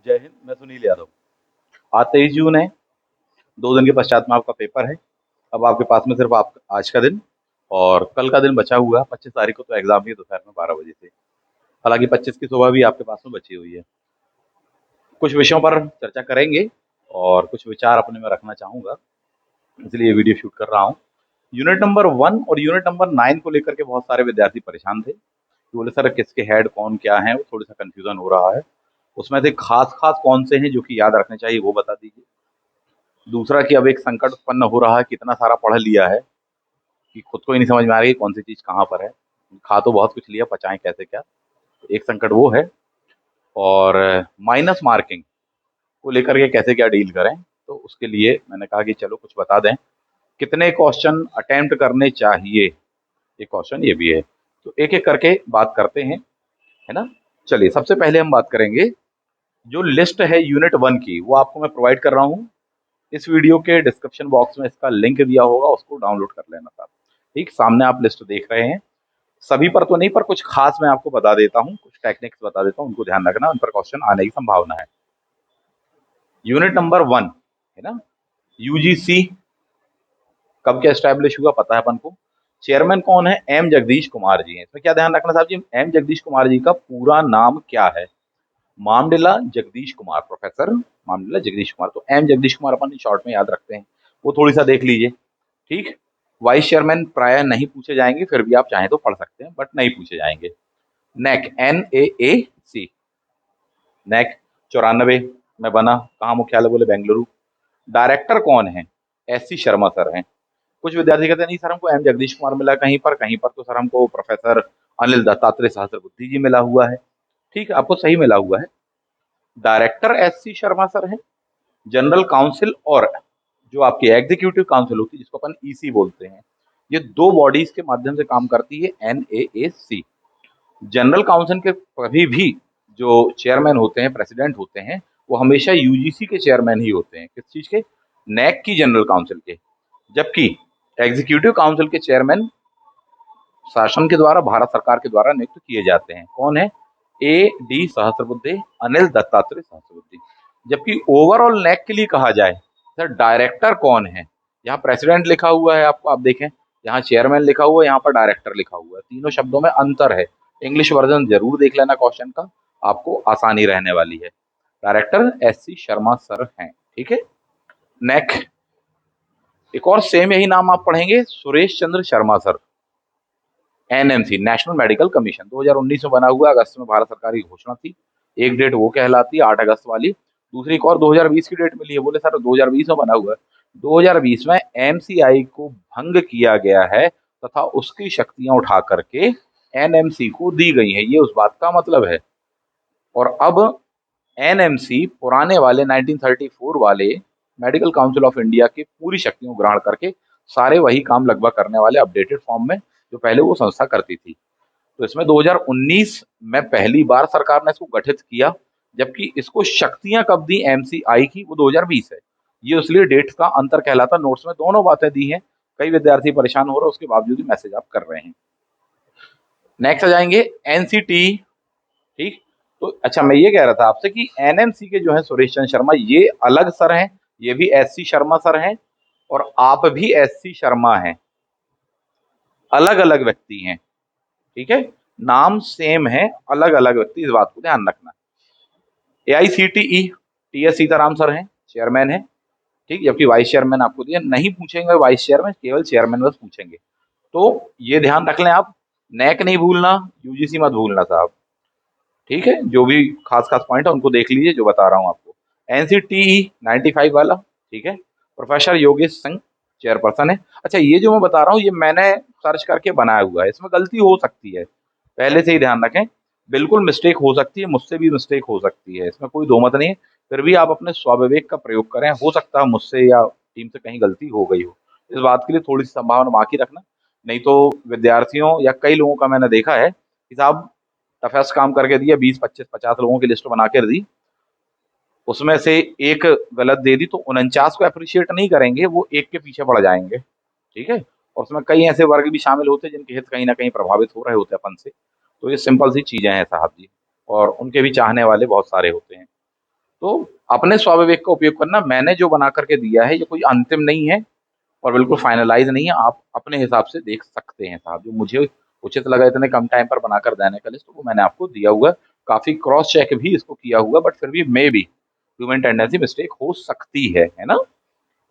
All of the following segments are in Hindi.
जय हिंद। मैं सुनील यादव। आज 23 जून है। 2 दिन के पश्चात में आपका पेपर है। अब आपके पास में सिर्फ आप आज का दिन और कल का दिन बचा हुआ है। 25 तारीख को तो एग्जाम ही है दोपहर में 12 बजे से। हालांकि 25 की सुबह भी आपके पास में बची हुई है। कुछ विषयों पर चर्चा करेंगे और कुछ विचार अपने में रखना चाहूंगा, इसलिए ये वीडियो शूट कर रहा हूँ। यूनिट नंबर 1 और यूनिट नंबर 9 को लेकर के बहुत सारे विद्यार्थी परेशान थे कि बोले सर किसके हेड कौन क्या है, वो थोड़ा सा कंफ्यूजन हो रहा है। उसमें से खास खास कौन से हैं जो कि याद रखने चाहिए वो बता दीजिए। दूसरा कि अब एक संकट उत्पन्न हो रहा है, कितना सारा पढ़ लिया है कि खुद को ही नहीं समझ में आ रही है कौन सी चीज कहाँ पर है। खा तो बहुत कुछ लिया, पचाएं कैसे क्या। तो एक संकट वो है। और माइनस मार्किंग को लेकर के कैसे क्या डील करें, तो उसके लिए मैंने कहा कि चलो कुछ बता दें। कितने क्वेश्चन अटेम्प्ट करने चाहिए, एक क्वेश्चन ये भी है। तो एक एक करके बात करते हैं, है ना। चलिए सबसे पहले हम बात करेंगे जो लिस्ट है यूनिट 1 की, वो आपको मैं प्रोवाइड कर रहा हूँ। इस वीडियो के डिस्क्रिप्शन बॉक्स में इसका लिंक दिया होगा, उसको डाउनलोड कर लेना था। ठीक, सामने आप लिस्ट देख रहे हैं। सभी पर तो नहीं, पर कुछ खास मैं आपको बता देता हूँ, कुछ टेक्निक्स बता देता हूँ, उनको ध्यान रखना, उन पर क्वेश्चन आने की संभावना है। यूनिट नंबर 1 है ना। यूजीसी कब क्या स्टैब्लिश हुआ पता है अपन को। चेयरमैन कौन है, एम जगदीश कुमार जी हैं। इसमें क्या ध्यान रखना साहब जी, एम जगदीश कुमार जी का पूरा नाम क्या है। मामडिला जगदीश कुमार, प्रोफेसर मामडिला जगदीश कुमार। तो एम जगदीश कुमार अपन शॉर्ट में याद रखते हैं, वो थोड़ी सा देख लीजिए। ठीक। वाइस चेयरमैन प्राय नहीं पूछे जाएंगे, फिर भी आप चाहें तो पढ़ सकते हैं, बट नहीं पूछे जाएंगे। नेक, NAAC, नेक 94 में बना। कहाँ मुख्यालय, बोले बेंगलुरु। डायरेक्टर कौन है, SC शर्मा सर हैं। कुछ विद्यार्थी कहते हैं नहीं सर हमको एम जगदीश कुमार मिला कहीं पर, कहीं पर तो सर हमको प्रोफेसर अनिल दत्तात्रेय सहस्त्रबुद्धे जी मिला हुआ है। ठीक है, आपको सही मिला हुआ है। डायरेक्टर SC शर्मा सर हैं। जनरल काउंसिल और जो आपकी एग्जीक्यूटिव काउंसिल होती है, जिसको अपन EC बोलते हैं, ये दो बॉडीज के माध्यम से काम करती है, NAAC। जनरल काउंसिल के कभी भी जो चेयरमैन होते हैं, प्रेसिडेंट होते हैं, वो हमेशा UGC के चेयरमैन ही होते हैं। किस चीज के, NAC की, जनरल काउंसिल के। जबकि एग्जीक्यूटिव काउंसिल के चेयरमैन शासन के द्वारा, भारत सरकार के द्वारा नियुक्त किए जाते हैं। कौन है, AD सहस्त्रबुद्धे, अनिल दत्तात्रेय सहस्त्रबुद्धे। जबकि ओवरऑल NAC के लिए कहा जाए, सर डायरेक्टर कौन है। यहाँ प्रेसिडेंट लिखा हुआ है आपको, आप देखें, यहाँ चेयरमैन लिखा हुआ है, यहाँ पर डायरेक्टर लिखा हुआ है। तीनों शब्दों में अंतर है। इंग्लिश वर्जन जरूर देख लेना क्वेश्चन का, आपको आसानी रहने वाली है। डायरेक्टर SC शर्मा सर हैं। ठीक है। नेक, एक और सेम यही नाम आप पढ़ेंगे, Suresh Chandra Sharma sir. NMC, national medical commission, 2019 में बना हुआ। अगस्त में भारत सरकार की घोषणा थी। एक डेट वो कहलाती है 8 अगस्त वाली। दूसरी एक और 2020 की डेट मिली है। बोले सर 2020 में बना हुआ है। 2020 में MCI को भंग किया गया है तथा उसकी शक्तियां उठा करके NMC को दी गई है, ये उस बात का मतलब है। और अब NMC पुराने वाले 1934 वाले मेडिकल काउंसिल ऑफ इंडिया की पूरी शक्तियों को ग्रहण करके सारे वही काम लगभग करने वाले अपडेटेड फॉर्म में जो पहले वो संस्था करती थी। तो इसमें 2019 में पहली बार सरकार ने इसको गठित किया, जबकि इसको शक्तियां कब दी MCI की, वो 2020 है। ये इसलिए डेट का अंतर कहलाता। नोट्स में दोनों बातें दी हैं। कई विद्यार्थी परेशान हो रहे हैं, उसके बावजूद भी मैसेज आप कर रहे हैं। नेक्स्ट आ जाएंगे NCT। ठीक। तो अच्छा, मैं ये कह रहा था आपसे कि NMC के जो है सुरेश चंद्र शर्मा, ये अलग सर हैं, ये भी SC शर्मा सर हैं, और आप भी SC शर्मा हैं। अलग अलग व्यक्ति हैं। ठीक है, नाम सेम है, अलग अलग व्यक्ति, इस बात को ध्यान रखना। AICTE, TS सीताराम सर हैं, चेयरमैन है। ठीक, जबकि वाइस चेयरमैन आपको दिया नहीं, पूछेंगे वाइस चेयरमैन, केवल चेयरमैन बस पूछेंगे। तो ये ध्यान रख लें आप। NAC नहीं भूलना, UGC मत भूलना साहब। ठीक है, जो भी खास खास पॉइंट है उनको देख लीजिए जो बता रहा हूँ आपको। NCTE 95 वाला। ठीक है, प्रोफेसर योगेश सिंह चेयरपर्सन है। अच्छा, ये जो मैं बता रहा हूँ ये मैंने सर्च करके बनाया हुआ है, इसमें गलती हो सकती है, पहले से ही ध्यान रखें। बिल्कुल मिस्टेक हो सकती है, मुझसे भी मिस्टेक हो सकती है, इसमें कोई दो मत नहीं है। फिर भी आप अपने स्वाविवेक का प्रयोग करें, हो सकता है मुझसे या टीम से कहीं गलती हो गई हो। इस बात के लिए थोड़ी सी संभावना बाकी रखना। नहीं तो विद्यार्थियों या कई लोगों का मैंने देखा है कि साहब टफेस्ट काम करके दिया, 20 25 50 लोगों की लिस्ट बना कर दी, उसमें से एक गलत दे दी, तो 49 को अप्रिशिएट नहीं करेंगे, वो एक के पीछे पड़ जाएंगे। ठीक है, और उसमें कई ऐसे वर्ग भी शामिल होते हैं जिनके हित कहीं ना कहीं प्रभावित हो रहे होते हैं अपन से। तो ये सिंपल सी चीजें हैं साहब जी, और उनके भी चाहने वाले बहुत सारे होते हैं। तो अपने स्वविवेक का उपयोग करना। मैंने जो बना करके दिया है ये कोई अंतिम नहीं है और बिल्कुल फाइनलाइज नहीं है, आप अपने हिसाब से देख सकते हैं साहब। जो मुझे उचित लगा इतने कम टाइम पर बनाकर देने का लिस्ट, वो मैंने आपको दिया हुआ है। काफी क्रॉस चेक भी इसको किया हुआ, बट फिर भी maybe human tendency mistake हो सकती है ना।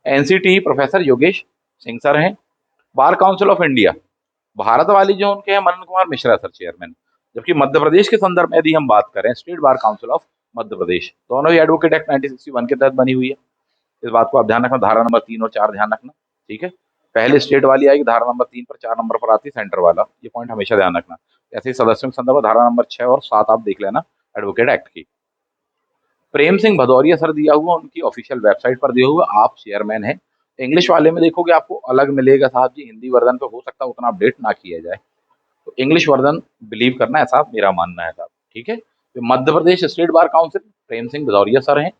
NCT professor Yogesh Singh sir हैं। Bar council of India, Bharat वाली जो उनके हैं मनन कुमार मिश्रा सर चेयरमैन। जबकि मध्य प्रदेश के संदर्भ में यदि हम बात करें, state bar council of Madhya Pradesh, दोनों ही एडवोकेट एक्ट 1961 के तहत बनी हुई है। इस बात को आप ध्यान रखना, धारा नंबर 3 और 4 ध्यान रखना, ठीक है। पहले स्टेट वाली आएगी, धारा नंबर 3 पर, 4 नंबर पर आती है सेंटर वाला, ये पॉइंट हमेशा ध्यान रखना। ऐसे ही सदस्यों के संदर्भ में धारा नंबर 6 और 7 आप देख लेना एडवोकेट एक्ट की। प्रेम सिंह भदौरिया सर दिया हुआ, उनकी ऑफिशियल वेबसाइट पर दिया हुआ, आप चेयरमैन हैं। इंग्लिश वाले में देखोगे आपको अलग मिलेगा साहब जी, हिंदी वर्जन पे हो सकता है उतना अपडेट ना किया जाए, तो इंग्लिश वर्जन बिलीव करना, ऐसा मेरा मानना है साहब, ठीक है। तो Madhya Pradesh state bar council Prem Singh Bhadauria sir हैं।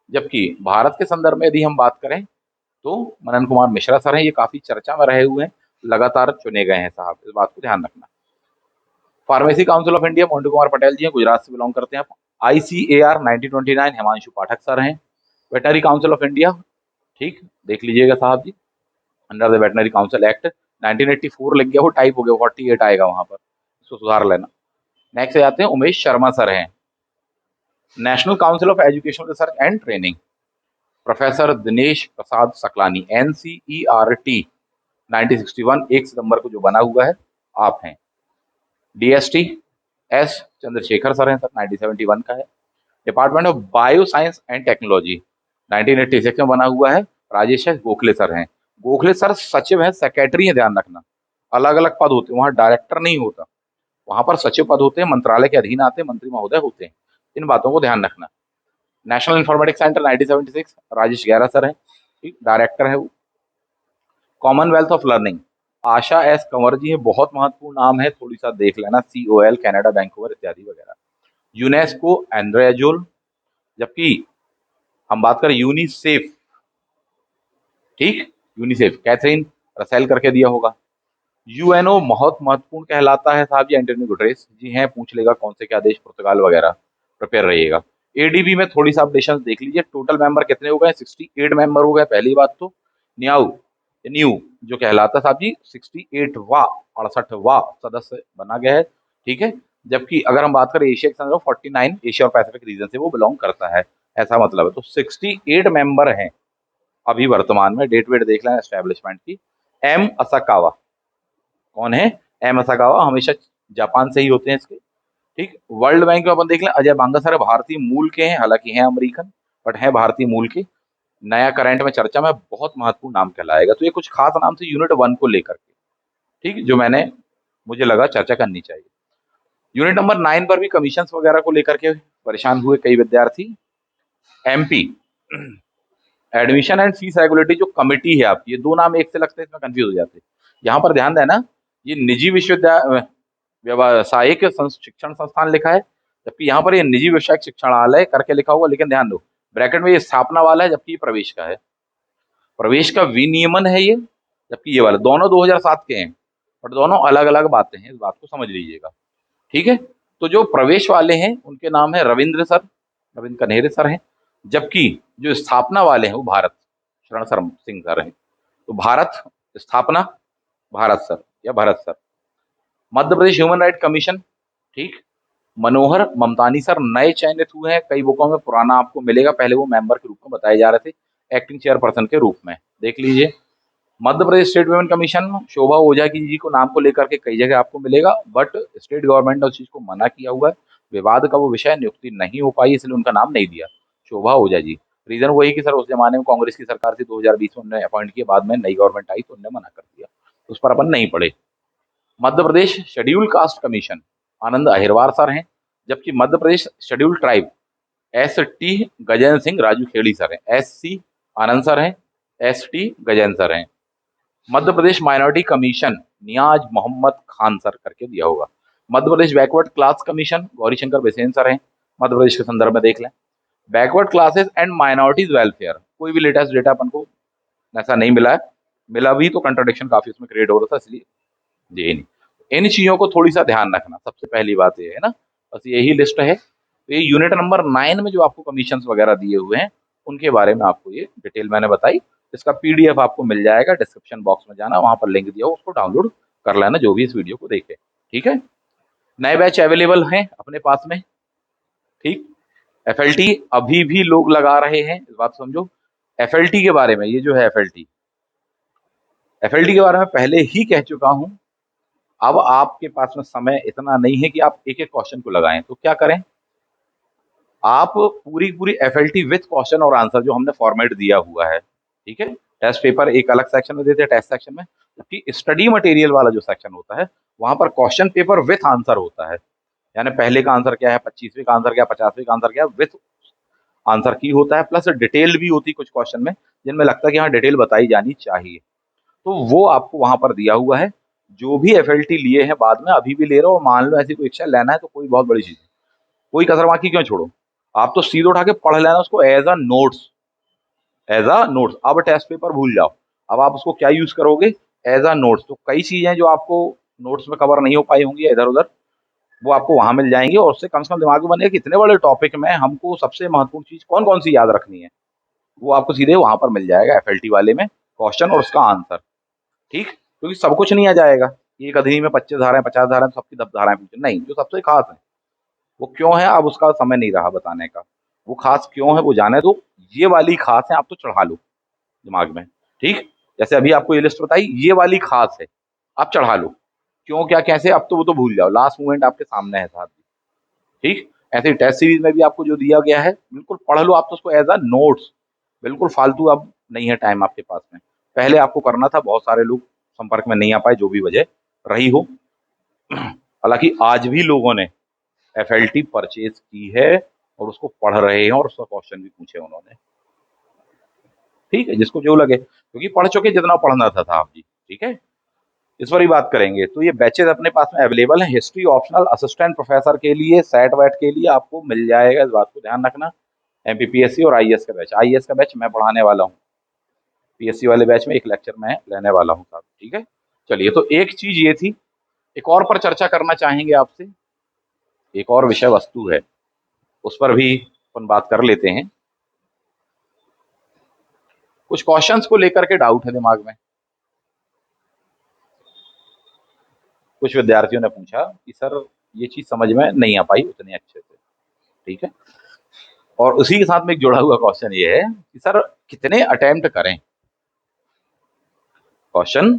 जबकि भारत के संदर्भ में यदि हम बात करें तो मनन कुमार मिश्रा सर हैं। ये काफी चर्चा में रहे हुए हैं, लगातार चुने गए हैं साहब, इस बात को ध्यान रखना। Pharmacy council of India Montu Kumar Patel ji हैं, गुजरात से बिलोंग करते हैं। ICAR 1929 हिमांशु पाठक सर हैं। वेटनरी काउंसिल ऑफ इंडिया, ठीक, देख लीजिएगा साहब जी, under the veterinary council act 1984 लग गया, वो टाइप हो गया, 48 आएगा वहां पर, इसको सुधार लेना। नेक्स्ट आते हैं उमेश शर्मा सर हैं। National council of education research and training, professor Dinesh Prasad Saklani, NCERT 1961 1 सितंबर को जो बना हुआ है, आप हैं। DST S चंद्रशेखर सर हैं सर, 1971 का है। Department of bio science and technology 1986 में बना हुआ है, राजेश गोखले सर हैं। गोखले सर सचिव हैं, सेक्रेटरी हैं, ध्यान रखना, अलग अलग पद होते हैं वहां, डायरेक्टर नहीं होता, वहां पर सचिव पद होते हैं, मंत्रालय के अधीन आते हैं, मंत्री महोदय होते हैं, इन बातों को ध्यान रखना। नेशनल इंफॉर्मेटिक्स सेंटर 1976 राजेश गहरा सर हैं, ठीक, डायरेक्टर है वो। Commonwealth of learning Asha S Kanwar ji है, बहुत महत्वपूर्ण नाम है, थोड़ी सा देख लेना, COL कनाडा वैंकूवर इत्यादि वगैरह। UNESCO Audrey Azoulay. जबकि हम बात करें यूनिसेफ, ठीक, यूनिसेफ कैथरीन रसेल करके दिया होगा। UNO बहुत महत्वपूर्ण कहलाता है साहब जी, एंटोनियो गुटरेस जी हैं, पूछ लेगा कौन से क्या देश, पुर्तगाल वगैरह, प्रिपेयर रहिएगा। ADB में थोड़ी सा अपडेशन देख लीजिए, टोटल मेंबर कितने हो गए, 68 मेंबर हो गए, पहली बात तो। न्याउ न्यू जो कहलाता है साहब जी, 68वां 68वां सदस्य बना गया है, ठीक है। जबकि अगर हम बात करें एशिया के संदर्भ 49 एशिया और पैसिफिक रीजन से वो बिलोंग करता है, ऐसा मतलब है। तो 68 मेंबर हैं अभी वर्तमान में, डेट वेट देख लें एस्टेब्लिशमेंट की। एम असाकावा कौन है, एम असाकावा हमेशा जापान से ही होते हैं इसके, ठीक। वर्ल्ड बैंक में अपन देख लें, अजय बांगा सर भारतीय मूल के हैं, हालांकि हैं अमेरिकन, बट हैं भारतीय मूल के। नया करंट में चर्चा में बहुत महत्वपूर्ण नाम कहलाएगा, तो ये कुछ खास नाम थे यूनिट 1 को लेकर के, ठीक, जो मैंने मुझे लगा चर्चा करनी चाहिए। यूनिट नंबर 9 पर भी कमीशन वगैरह को लेकर के परेशान हुए कई विद्यार्थी। MP admission and fees regulatory जो कमिटी है आपकी, ये दो नाम एक से लगते हैं, इसमें कंफ्यूज हो जाते हैं। यहाँ पर ध्यान देना, ये निजी विश्वविद्यालय व्यावसायिक शिक्षण संस्थान लिखा है, जबकि यहाँ पर ये निजी व्यावसायिक शिक्षणालय करके लिखा हुआ, लेकिन ध्यान दो ब्रैकेट में ये स्थापना वाला है, जबकि ये प्रवेश का है, प्रवेश का विनियमन है ये, जबकि ये वाला, दोनों 2007 के हैं, बट दोनों अलग अलग बातें हैं, इस बात को समझ लीजिएगा, ठीक है। तो जो प्रवेश वाले हैं उनके नाम है रविंद्र सर, रविंद्र कन्हेरे सर हैं। जबकि जो स्थापना वाले हैं वो भारत शरण सर सिंह सर हैं। तो भारत स्थापना भारत सर या Bharat sir. Madhya Pradesh human right commission, ठीक, मनोहर ममतानी सर नए चयनित हुए हैं, कई बुकों में पुराना आपको मिलेगा, पहले वो मेंबर के रूप में बताए जा रहे थे, एक्टिंग चेयरपर्सन के रूप में, देख लीजिए। Madhya Pradesh state women commission Shobha Ojha की जी को नाम को लेकर के कई जगह आपको मिलेगा, बट स्टेट गवर्नमेंट ने उस चीज को मना किया हुआ है, विवाद का वो विषय, नियुक्ति नहीं हो पाई, इसलिए उनका नाम नहीं दिया, शोभा ओझा जी। रीजन वही कि सर उस जमाने में कांग्रेस की सरकार थी, 2020 में उन्होंने अपॉइंट किया, बाद में नई गवर्नमेंट आई तो उन्होंने मना कर दिया, उस पर अपन नहीं पड़े। Madhya Pradesh schedule caste commission Anand Ahirwar sir हैं। जबकि Madhya Pradesh schedule tribe ST Gajendra Singh Raju Khedi sir हैं, SC आनंद सर हैं, ST गजेंद्र सर हैं। Madhya Pradesh minority commission Niyaz Mohammad Khan sir करके दिया होगा। Madhya Pradesh backward class commission Gauri Shankar Bisen sir हैं, मध्य प्रदेश के संदर्भ में देख लें। Backward classes and minorities welfare, कोई भी लेटेस्ट डेटा अपन को ऐसा नहीं मिला है, मिला भी तो कंट्राडिक्शन काफी उसमें क्रिएट हो रहा था, इसलिए जी नहीं। इन चीजों को थोड़ी सा ध्यान रखना, सबसे पहली बात ये है ना, बस यही लिस्ट है। तो ये यूनिट नंबर 9 में जो आपको कमीशन वगैरह दिए हुए हैं उनके बारे में आपको ये डिटेल मैंने बताई। इसका पीडीएफ आपको मिल जाएगा, डिस्क्रिप्शन बॉक्स में जाना, वहां पर लिंक दिया हो, उसको डाउनलोड कर लेना जो भी इस वीडियो को देखे। ठीक है, नए बैच अवेलेबल हैं अपने पास में। ठीक, एफएलटी अभी भी लोग लगा रहे हैं, इस बात समझो। एफएलटी के बारे में, ये जो है एफएलटी, एफएलटी के बारे में पहले ही कह चुका हूं। अब आपके पास में समय इतना नहीं है कि आप एक एक क्वेश्चन को लगाएं, तो क्या करें, आप पूरी पूरी एफएलटी विथ क्वेश्चन और आंसर जो हमने फॉर्मेट दिया हुआ है, ठीक है। टेस्ट पेपर एक अलग सेक्शन में देते हैं, टेस्ट सेक्शन में, जबकि स्टडी मटेरियल वाला जो सेक्शन होता है वहां पर क्वेश्चन पेपर विथ आंसर होता है। यानी पहले का आंसर क्या है, 25वें का आंसर क्या है, 50वें का आंसर क्या है, विथ आंसर की होता है, प्लस डिटेल भी होती कुछ क्वेश्चन में जिनमें लगता है कि हाँ डिटेल बताई जानी चाहिए। तो वो आपको वहां पर दिया हुआ है। जो भी एफएलटी लिए हैं बाद में, अभी भी ले रहे हो, मान लो ऐसी कोई इच्छा लेना है तो कोई बहुत बड़ी चीज है, कोई कसर बाकी क्यों छोड़ो, आप तो सीधे उठा के पढ़ लेना उसको as a notes, as a notes. अब टेस्ट पेपर भूल जाओ, अब आप उसको क्या यूज करोगे, एज अ नोट्स। तो कई चीजें जो आपको नोट्स में कवर नहीं हो पाई होंगी इधर उधर, वो आपको वहां मिल जाएंगी, और उससे कम से कम दिमाग में बनेगा कि इतने बड़े टॉपिक में हमको सबसे महत्वपूर्ण चीज कौन कौन सी याद रखनी है, वो आपको सीधे वहां पर मिल जाएगा एफएलटी वाले में, क्वेश्चन और उसका आंसर। ठीक, क्योंकि सब कुछ नहीं आ जाएगा, एक अधिनी में 25 धाराएं 50 धाराएं तो सबकी 10 धाराएं पूछे नहीं, जो सबसे खास है वो क्यों है, अब उसका समय नहीं रहा बताने का। वो खास क्यों है वो जाने दो, ये वाली खास है आप तो चढ़ा लो दिमाग में। ठीक, जैसे अभी आपको ये लिस्ट बताई, ये वाली खास है, आप चढ़ा लो। क्यों क्या कैसे, अब तो वो तो भूल जाओ, लास्ट मोमेंट आपके सामने है साथ। ठीक, ऐसे ही टेस्ट सीरीज में भी आपको जो दिया गया है बिल्कुल पढ़ लो आप तो उसको एज अ नोट्स, बिल्कुल फालतू। अब नहीं है टाइम आपके पास में, पहले आपको करना था, बहुत सारे लोग संपर्क में नहीं आ पाए जो भी वजह रही हो। हालांकि आज भी लोगों ने एफएलटी परचेज की है और उसको पढ़ रहे हैं और उसका क्वेश्चन भी पूछे उन्होंने। ठीक है, जिसको जो लगे, क्योंकि पढ़ चुके जितना पढ़ना था आप जी। ठीक है, इस पर ही बात करेंगे। तो ये बैचेज अपने पास में अवेलेबल है, हिस्ट्री ऑप्शनल असिस्टेंट प्रोफेसर के लिए, सेट वेट के लिए आपको मिल जाएगा, इस बात को ध्यान रखना। एमपीपीएससी और आईएएस का बैच, आईएएस का बैच मैं पढ़ाने वाला हूँ, पीएससी वाले बैच में एक लेक्चर मैं लेने वाला हूँ साहब। ठीक है, चलिए, तो एक चीज ये थी, एक और पर चर्चा करना चाहेंगे आपसे, एक और विषय वस्तु है, उस पर भी अपन बात कर लेते हैं। कुछ क्वेश्चंस को लेकर के डाउट है दिमाग में। कुछ विद्यार्थियों ने पूछा कि सर ये चीज समझ में नहीं आ पाई उतने अच्छे से। ठीक है, और उसी के साथ में एक जुड़ा हुआ क्वेश्चन ये है कि सर कितने अटेम्प्ट करें, क्वेश्चन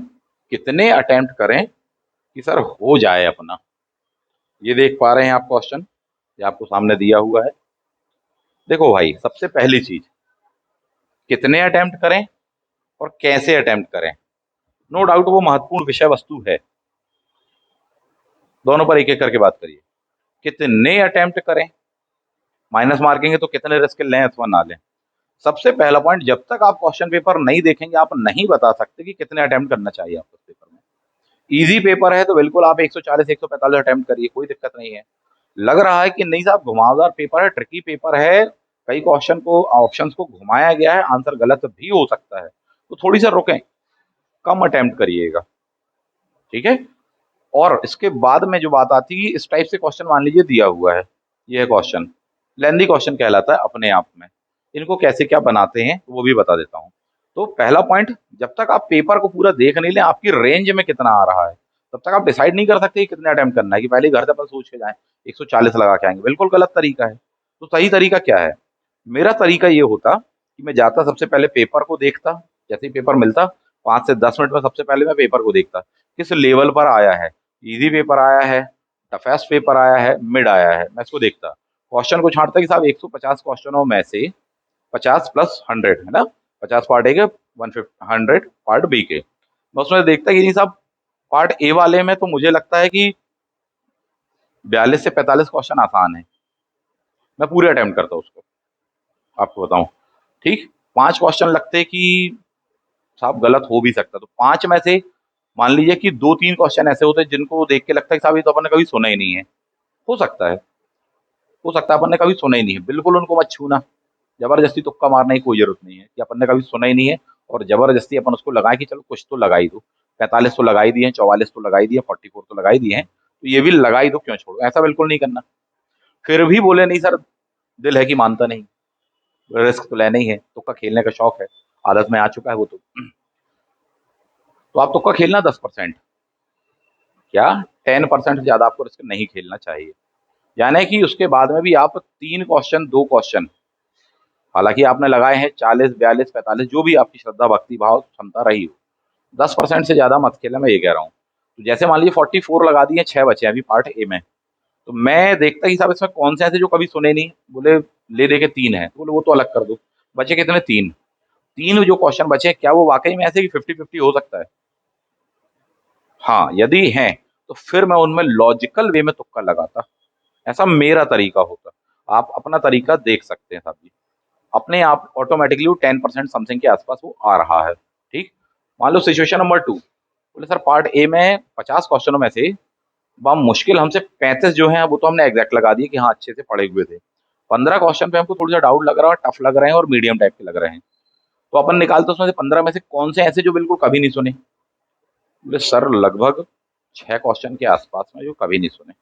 कितने अटेम्प्ट करें कि सर हो जाए अपना। ये देख पा रहे हैं आप क्वेश्चन, ये आपको सामने दिया हुआ है। देखो भाई, सबसे पहली चीज, कितने अटेम्प्ट करें और कैसे अटेम्प्ट करें, नो डाउट वो महत्वपूर्ण विषय वस्तु है। दोनों पर एक एक करके बात करिए। कितने अटेम्प्ट करें, माइनस मार्केंगे तो कितने रिस्क लें अथवा ना लें। सबसे पहला पॉइंट, जब तक आप क्वेश्चन पेपर नहीं देखेंगे आप नहीं बता सकते कि कितने अटेम्प्ट करना चाहिए आपको पेपर में। इजी पेपर है तो बिल्कुल आप 140 145 अटेम्प्ट करिए, कोई दिक्कत नहीं है। लग रहा है कि नहीं साहब घुमावदार पेपर है, ट्रिकी पेपर है, कई क्वेश्चन को ऑप्शंस को घुमाया गया है, आंसर गलत भी हो सकता है, तो थोड़ी सा रुकें, कम अटेम्प्ट करिएगा। ठीक है, और इसके बाद में जो बात आती है, इस टाइप से क्वेश्चन मान लीजिए दिया हुआ है, ये क्वेश्चन लेंदी क्वेश्चन कहलाता है अपने आप में, इनको कैसे क्या बनाते हैं वो भी बता देता हूँ। तो पहला पॉइंट, जब तक आप पेपर को पूरा देख नहीं लें आपकी रेंज में कितना आ रहा है, तब तक आप डिसाइड नहीं कर सकते कि कितने अटेम्प्ट करना है, कि पहले घर से अपन सोच के जाएं 140 लगा के आएंगे, बिल्कुल गलत तरीका है। तो सही तरीका क्या है, मेरा तरीका ये होता कि मैं जाता सबसे पहले पेपर को देखता, जैसे ही पेपर मिलता 5 से 10 मिनट में सबसे पहले मैं पेपर को देखता, किस लेवल पर आया है, इजी पेपर आया है, टफेस्ट पेपर आया है, मिड आया है, मैं इसको देखता। क्वेश्चन को छांटता कि साहब 150 क्वेश्चनों में से 50 प्लस 100 है ना, 50 पार्ट ए के, 100 पार्ट बी के, मैं उसमें देखता कि नहीं साहब पार्ट ए वाले में तो मुझे लगता है कि 42 से 45 क्वेश्चन आसान है, मैं पूरे अटेम्प्ट करता उसको, आपको बताऊं। ठीक, 5 क्वेश्चन लगते कि साहब गलत हो भी सकता, तो 5 में से मान लीजिए कि 2-3 क्वेश्चन ऐसे होते हैं जिनको देख के लगता है कि साहब ये तो अपन ने कभी सुना ही नहीं है, हो सकता है, हो सकता है अपन ने कभी सुना ही नहीं है, बिल्कुल उनको मत छूना, जबरदस्ती तुक्का मारने की कोई जरूरत नहीं है कि अपन ने कभी सुना ही नहीं है और जबरदस्ती अपन उसको लगाए कि चलो कुछ तो लगा ही दो। 45 तो लगा ही दिए, 44 तो लगा ही दिए, 44 तो लगा ही दिए हैं, तो ये भी लगा ही दो, क्यों छोड़ो, ऐसा बिल्कुल नहीं करना। फिर भी बोले नहीं सर, दिल है कि मानता नहीं, रिस्क तो लेना ही है, तुक्का खेलने का शौक है, आदत में आ चुका है वो तो आप तुक्का खेलना 10%, क्या 10% से ज्यादा आपको रिस्क नहीं खेलना चाहिए। यानी कि उसके बाद में भी आप 3 क्वेश्चन 2 क्वेश्चन, हालांकि आपने लगाए हैं 40 42 45, जो भी आपकी श्रद्धा भक्ति भाव क्षमता रही हो, 10% से ज्यादा मत खेलना, मैं ये कह रहा हूँ। तो जैसे मान लीजिए 44 लगा दिए, 6 बचे हैं अभी पार्ट ए में, तो मैं देखता ही साहब इसमें कौन से ऐसे जो कभी सुने नहीं, बोले ले दे के 3 है, तो बोले वो तो अलग कर दो, बचे कितने, 3। 3 जो क्वेश्चन बचे हैं, क्या वो वाकई में ऐसे कि 50-50 हो सकता है? हाँ, यदि हैं, तो फिर मैं उनमें लॉजिकल वे में तुक्का लगाता, ऐसा मेरा तरीका होता। आप अपना तरीका देख सकते हैं साहब जी। अपने आप ऑटोमेटिकली वो 10% समथिंग के आसपास वो आ रहा है, ठीक। मान लो सिचुएशन नंबर 2, बोले सर पार्ट ए में 50 क्वेश्चनों में से मुश्किल हमसे 35 जो हैं वो तो हमने एग्जैक्ट लगा दिए कि हाँ अच्छे से पढ़े हुए थे, 15 क्वेश्चन पे हमको थोड़ा सा डाउट लग रहा है, टफ लग रहे हैं और मीडियम टाइप के लग रहे हैं, तो अपन निकालते उसमें से 15 में से कौन से ऐसे जो बिल्कुल कभी नहीं सुने। बोले सर लगभग 6 क्वेश्चन के आसपास में जो कभी नहीं सुने,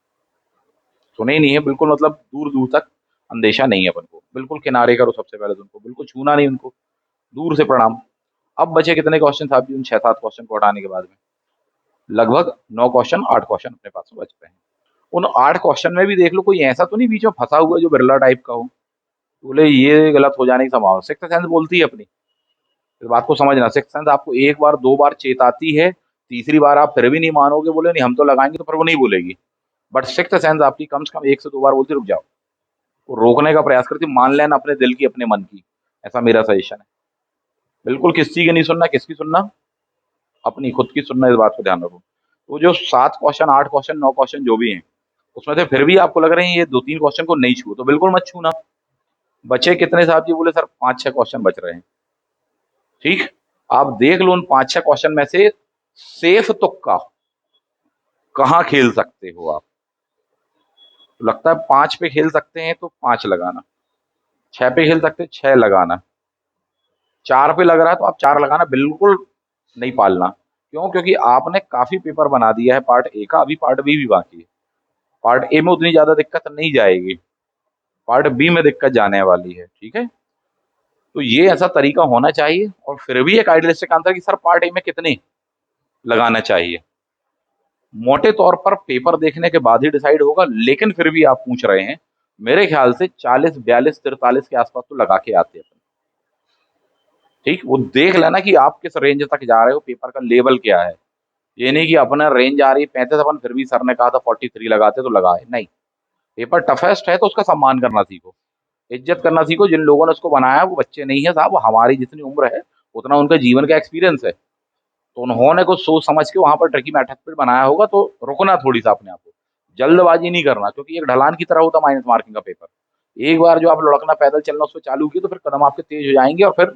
सुने ही नहीं है बिल्कुल, मतलब दूर दूर तक अंदेशा नहीं है अपन को, बिल्कुल किनारे करो सबसे पहले तो उनको, बिल्कुल छूना नहीं उनको, दूर से प्रणाम। अब बचे कितने क्वेश्चन साहब जी, उन 6-7 क्वेश्चन को हटाने के बाद में लगभग 9 क्वेश्चन 8 क्वेश्चन अपने पास में बच रहे हैं। उन 8 क्वेश्चन में भी देख लो कोई ऐसा तो नहीं बीच में फंसा हुआ है जो बिरला टाइप का हो, बोले ये गलत हो जाने की संभावना, सिक्स सेंस बोलती है अपनी, इस बात को समझना, सिक्स सेंस आपको एक बार 2 बार चेताती है, तीसरी बार आप फिर भी नहीं मानोगे, बोले नहीं हम तो लगाएंगे, तो फिर वो नहीं बोलेगी। बट सिक्स सेंस आपकी कम से कम 1 से 2 बार बोलती रुक जाओ, वो रोकने का प्रयास करती, मान लेना अपने दिल की अपने मन की, ऐसा मेरा सजेशन है। बिल्कुल किसी की नहीं सुनना, किसकी सुनना, अपनी खुद की सुनना, इस बात को ध्यान रखो। तो जो 7 क्वेश्चन 8 क्वेश्चन 9 क्वेश्चन जो भी हैं, उसमें से फिर भी आपको लग रहे हैं ये 2-3 क्वेश्चन को नहीं छू, तो बिल्कुल मत छूना। बचे कितने साहब जी, बोले सर 5-6 क्वेश्चन बच रहे हैं, ठीक। आप देख लो उन 5-6 क्वेश्चन में से सेफ तुक्का कहाँ खेल सकते हो आप। तो लगता है 5 पे खेल सकते हैं तो 5 लगाना, 6 पे खेल सकते हैं 6 लगाना, 4 पे लग रहा है तो आप 4 लगाना, बिल्कुल नहीं पालना। क्यों? क्योंकि आपने काफी पेपर बना दिया है पार्ट ए का, अभी पार्ट बी भी बाकी है। पार्ट ए में उतनी ज्यादा दिक्कत नहीं जाएगी, पार्ट बी में दिक्कत जाने वाली है, ठीक है। तो ये ऐसा तरीका होना चाहिए, और फिर भी एक आइडियलिस्टिक आंसर कि सर पार्ट ए में कितने लगाना चाहिए, मोटे तौर पर पेपर देखने के बाद ही डिसाइड होगा, लेकिन फिर भी आप पूछ रहे हैं, मेरे ख्याल से 40 42 43 के आसपास तो लगा के आते हैं, ठीक। वो देख लेना कि आप किस रेंज तक जा रहे हो, पेपर का लेवल क्या है, ये नहीं कि अपना रेंज आ रही है 35, अपन फिर भी सर ने कहा था 43 लगाते तो लगाए नहीं। पेपर टफेस्ट है तो उसका सम्मान करना सीखो, इज्जत करना सीखो, जिन लोगों ने उसको बनाया वो बच्चे नहीं है साहब, वो हमारी जितनी उम्र है उतना उनका जीवन का एक्सपीरियंस है, तो उन्होंने कुछ सोच समझ के वहां पर ट्रिकी मेथड पे बनाया होगा, तो रुकना थोड़ी सा अपने आप को, जल्दबाजी नहीं करना, क्योंकि एक ढलान की तरह होता माइनस मार्किंग का पेपर, एक बार जो आप लुढ़कना पैदल चलना उस पर चालू किए तो फिर कदम आपके तेज हो जाएंगे, और फिर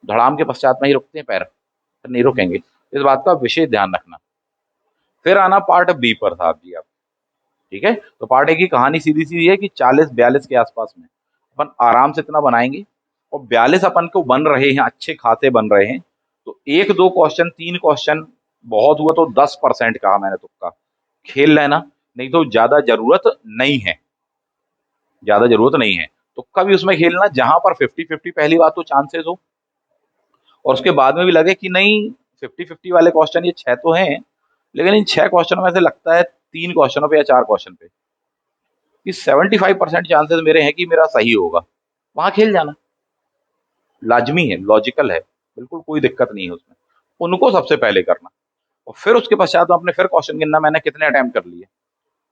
धड़ाम के पश्चात में ही रुकते हैं पैर, फिर नहीं रुकेंगे, इस बात का विशेष ध्यान रखना। फिर आना पार्ट बी पर साहब जी आप, ठीक है। तो पार्ट ए की कहानी सीधी सीधी है कि 40 42 के आसपास में अपन आराम से इतना बनाएंगे, और 42 अपन को बन रहे हैं, अच्छे खाते बन रहे हैं, तो 1-2 क्वेश्चन 3 क्वेश्चन बहुत हुआ तो 10% कहा मैंने तुक्का खेल लेना, नहीं तो ज्यादा जरूरत नहीं है, ज्यादा जरूरत नहीं है। तुक्का भी उसमें खेलना जहां पर 50-50 पहली बात तो चांसेस हो, और उसके बाद में भी लगे कि नहीं 50-50 वाले क्वेश्चन ये 6 तो हैं, लेकिन इन 6 क्वेश्चनों में से लगता है 3 क्वेश्चनों पे या 4 क्वेश्चन पे कि 75% चांसेस मेरे हैं कि मेरा सही होगा, वहां खेल जाना लाजमी है, लॉजिकल है, बिल्कुल कोई दिक्कत नहीं है उसमें, उनको सबसे पहले करना, और फिर उसके पश्चात अपने फिर क्वेश्चन गिनना मैंने कितने अटेम्प्ट कर लिए।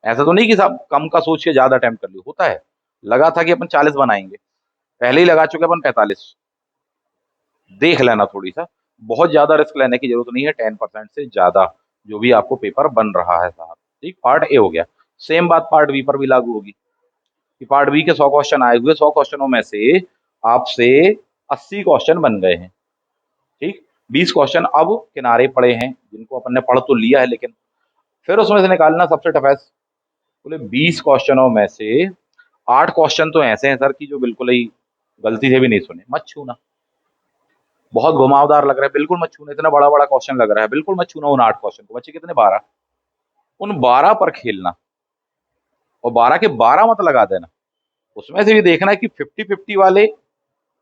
ऐसा तो नहीं कि साहब कम का सोच के ज्यादा अटेम्प्ट कर लिए, होता है, लगा था कि अपन 40 बनाएंगे, पहले ही लगा चुके अपन 45, देख लेना थोड़ी सा, बहुत ज्यादा रिस्क लेने की जरूरत नहीं है, 10% से ज्यादा जो भी आपको पेपर बन रहा है साहब, ठीक। पार्ट ए हो गया, सेम बात पार्ट बी पर भी लागू होगी, कि पार्ट बी के 100 क्वेश्चन आए हुए, 100 क्वेश्चनों में से आपसे 80 क्वेश्चन बन गए हैं, ठीक। 20 क्वेश्चन अब किनारे पड़े हैं, जिनको अपन ने पढ़ तो लिया है, लेकिन फिर उसमें से निकालना सबसे टफेस्ट। बोले 20 क्वेश्चनों में से 8 क्वेश्चन तो ऐसे हैं सर कि जो बिल्कुल ही गलती से भी नहीं सुने, मत छूना, बहुत घुमावदार लग रहा है, बिल्कुल मत छूना, इतना बड़ा बड़ा क्वेश्चन लग रहा है, बिल्कुल मत छूना उन 8 क्वेश्चन को, बच्चे कितने 12, उन 12 पर खेलना, और 12 के 12 मत लगा देना। उसमें से भी देखना है कि 50-50 वाले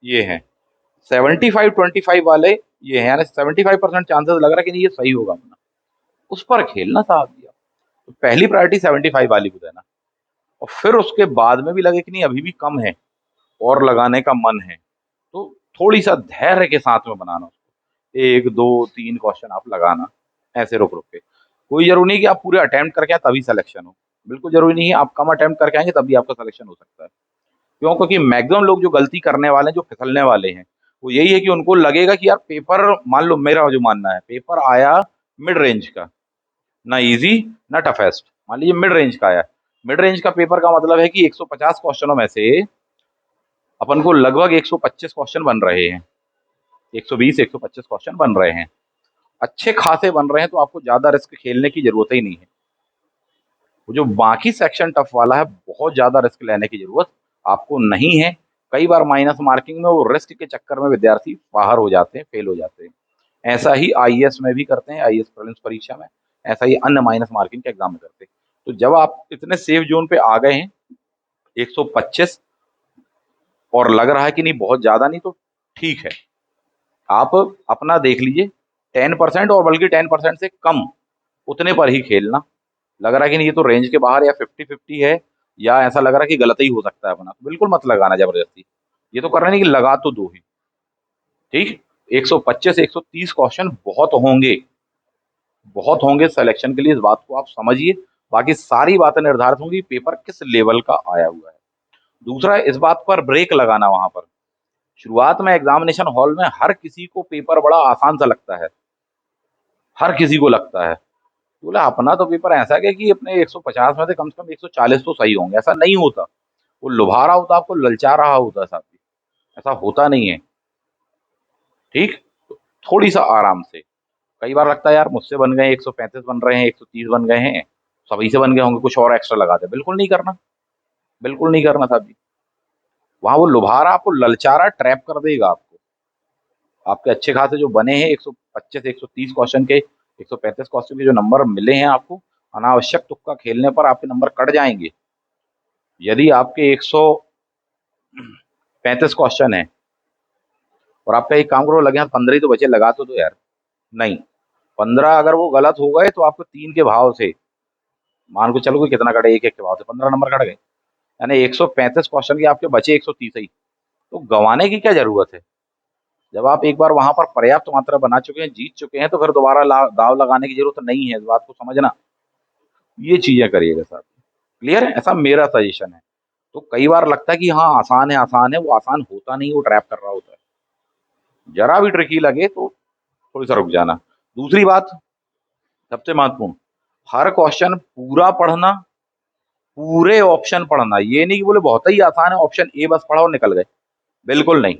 ये हैं, 75-25 वाले ये हैं, यानी 75% चांसेस लग रहा है कि नहीं ये सही होगा अपना, उस पर खेलना साहब जी। तो पहली प्रायोरिटी 75 वाली को देना, और फिर उसके बाद में भी लगे कि नहीं अभी भी कम है और लगाने का मन है, तो थोड़ी सा धैर्य के साथ में बनाना उसको, 1 2 3 क्वेश्चन आप लगाना, ऐसे रुक रुक के। कोई जरूरी नहीं कि आप पूरे अटेम्प्ट करके आए तभी सिलेक्शन हो, बिल्कुल जरूरी नहीं है आप कम अटेम्प्ट करके आएंगे तभी आपका सिलेक्शन हो सकता है। क्यों? क्योंकि मैक्सिमम लोग जो गलती करने वाले हैं, जो फिसलने वाले हैं, वो यही है कि उनको लगेगा कि यार पेपर, मान लो मेरा जो मानना है, पेपर आया मिड रेंज का, ना इजी ना टफेस्ट, मान लीजिए मिड रेंज का आया। मिड रेंज का पेपर का मतलब है कि 150 क्वेश्चनों में से अपन को लगभग 125 क्वेश्चन बन रहे हैं, 120 125 क्वेश्चन बन रहे हैं, अच्छे खासे बन रहे हैं, तो आपको ज्यादा रिस्क खेलने की जरूरत ही नहीं है। वो जो बाकी सेक्शन टफ वाला है, बहुत ज्यादा रिस्क लेने की जरूरत आपको नहीं है। कई बार माइनस मार्किंग में वो रिस्क के चक्कर में विद्यार्थी बाहर हो जाते हैं, फेल हो जाते हैं। ऐसा ही आईएएस में भी करते हैं, आईएएस प्रीलिम्स परीक्षा में, ऐसा ही अन्य माइनस मार्किंग के एग्जाम में करते हैं। तो जब आप इतने सेफ जोन पे आ गए हैं, 125, और लग रहा है कि नहीं बहुत ज्यादा नहीं, तो ठीक है, आप अपना देख लीजिए 10%, और बल्कि 10% से कम, उतने पर ही खेलना। लग रहा है कि नहीं ये तो रेंज के बाहर, या 50-50 है, या ऐसा लग रहा है कि गलत ही हो सकता है अपना, तो बिल्कुल मत लगाना जबरदस्ती। ये तो कर रहे नहीं कि लगा तो दो ही, ठीक। 125 130 क्वेश्चन बहुत होंगे सिलेक्शन के लिए, इस बात को आप समझिए। बाकी सारी बातें निर्धारित होंगी पेपर किस लेवल का आया हुआ है। दूसरा, इस बात पर ब्रेक लगाना, वहां पर शुरुआत में एग्जामिनेशन हॉल में हर किसी को पेपर बड़ा आसान सा लगता है, हर किसी को लगता है, बोला अपना तो पेपर ऐसा है कि अपने 150 में से कम 140 तो सही होंगे, ऐसा नहीं होता। वो लुभा रहा होता, आपको ललचा रहा होता साथी, ऐसा होता नहीं है, ठीक। तो थोड़ी सा आराम से, कई बार लगता है यार मुझसे बन गए 135 बन रहे हैं, 130 बन गए हैं, सभी से बन गए होंगे, कुछ और एक्स्ट्रा लगा दे, बिल्कुल नहीं करना, बिल्कुल नहीं करना साहब। वहां वो लुभा रहा, आपको ललचा रहा, ट्रैप कर देगा आपको। आपके अच्छे खासे जो बने हैं 125 130 क्वेश्चन के, 135 क्वेश्चन के जो नंबर मिले हैं आपको, अनावश्यक तुक्का खेलने पर आपके नंबर कट जाएंगे। यदि आपके 135 क्वेश्चन है और आपका एक काम करो, लगे हाथ 15 ही तो बचे, लगा तो दो यार। नहीं, 15 अगर वो गलत हो गए तो आपको 3 के भाव से, मान को चलो कि कितना कटे, एक एक के भाव से 15 नंबर कट गए, यानी 135 क्वेश्चन के आपके बचे 130 ही। तो गंवाने की क्या जरूरत है? जब आप एक बार वहां पर पर्याप्त मात्रा बना चुके हैं, जीत चुके हैं, तो फिर दोबारा दाव लगाने की जरूरत नहीं है, इस बात को समझना। ये चीजें करिएगा साहब, क्लियर है? ऐसा मेरा सजेशन है। तो कई बार लगता है कि हाँ आसान है आसान है, वो आसान होता नहीं, वो ट्रैप कर रहा होता है। जरा भी ट्रिकी लगे तो थोड़ी सा रुक जाना। दूसरी बात, सबसे महत्वपूर्ण, हर क्वेश्चन पूरा पढ़ना, पूरे ऑप्शन पढ़ना। ये नहीं कि बोले बहुत ही आसान है, ऑप्शन ए बस पढ़ा और निकल गए, बिल्कुल नहीं,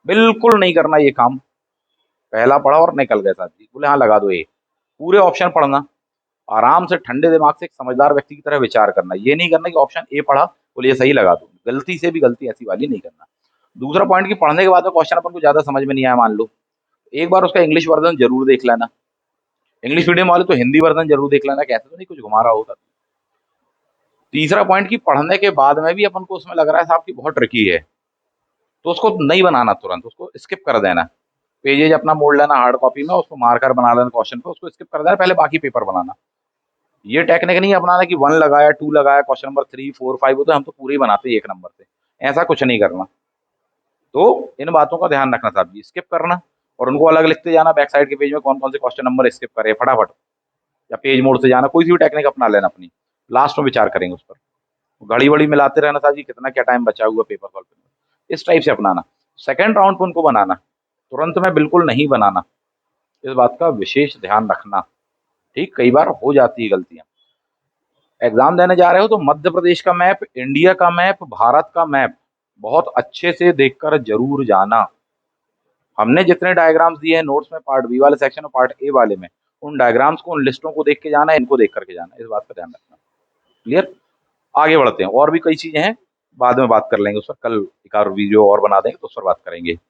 बिल्कुल नहीं करना ये काम। पहला पढ़ा और निकल गए साथी, बोले हाँ लगा दो ए, पूरे ऑप्शन पढ़ना, आराम से ठंडे दिमाग से एक समझदार व्यक्ति की तरह विचार करना। ये नहीं करना कि ऑप्शन ए पढ़ा बोले ये सही लगा दो, गलती से भी गलती ऐसी वाली नहीं करना। दूसरा पॉइंट, कि पढ़ने के बाद में क्वेश्चन अपन को ज्यादा समझ में नहीं आया मान लो, एक बार उसका इंग्लिश वर्जन जरूर देख लेना। इंग्लिश मीडियम वाले तो हिंदी वर्जन जरूर देख लेना, कैसे तो नहीं कुछ घुमा रहा होता। तीसरा पॉइंट, कि पढ़ने के बाद में भी अपन को उसमें लग रहा है साहब की बहुत ट्रिकी है, तो उसको नहीं बनाना, तुरंत उसको स्किप कर देना। पेजेज अपना मोड़ लेना हार्ड कॉपी में, उसको मार्कर बना लेना क्वेश्चन पे, उसको स्किप कर देना, पहले बाकी पेपर बनाना। ये टेक्निक नहीं अपनाना कि 1 लगाया 2 लगाया, क्वेश्चन नंबर 3 4 5 होते हम तो पूरे ही बनाते हैं 1 नंबर से, ऐसा कुछ नहीं करना। तो इन बातों का ध्यान रखना साहब जी, स्किप करना और उनको अलग लिखते जाना, बैक साइड के पेज में कौन कौन से क्वेश्चन नंबर स्किप करे फटाफट, या पेज मोड़ से जाना, कोई सी भी टेक्निक अपना लेना अपनी, लास्ट में विचार करेंगे उस पर। घड़ी वड़ी मिलाते रहना साहब जी, कितना क्या टाइम बचा हुआ पेपर सॉल्व करने में, इस टाइप से अपनाना। सेकंड राउंड पे उनको बनाना, तुरंत में बिल्कुल नहीं बनाना, इस बात का विशेष ध्यान रखना, ठीक। कई बार हो जाती है गलतियां। एग्जाम देने जा रहे हो तो मध्य प्रदेश का मैप, इंडिया का मैप, भारत का मैप बहुत अच्छे से देखकर जरूर जाना। हमने जितने डायग्राम्स दिए हैं नोट्स में, पार्ट बी वाले सेक्शन और पार्ट ए वाले में, उन डायग्राम्स को, उन लिस्टों को देख के जाना है, इनको देख करके जाना है, इस बात का ध्यान रखना। क्लियर? आगे बढ़ते हैं, और भी कई चीजें हैं, बाद में बात कर लेंगे उस पर, कल एक और वीडियो और बना देंगे तो उस पर बात करेंगे।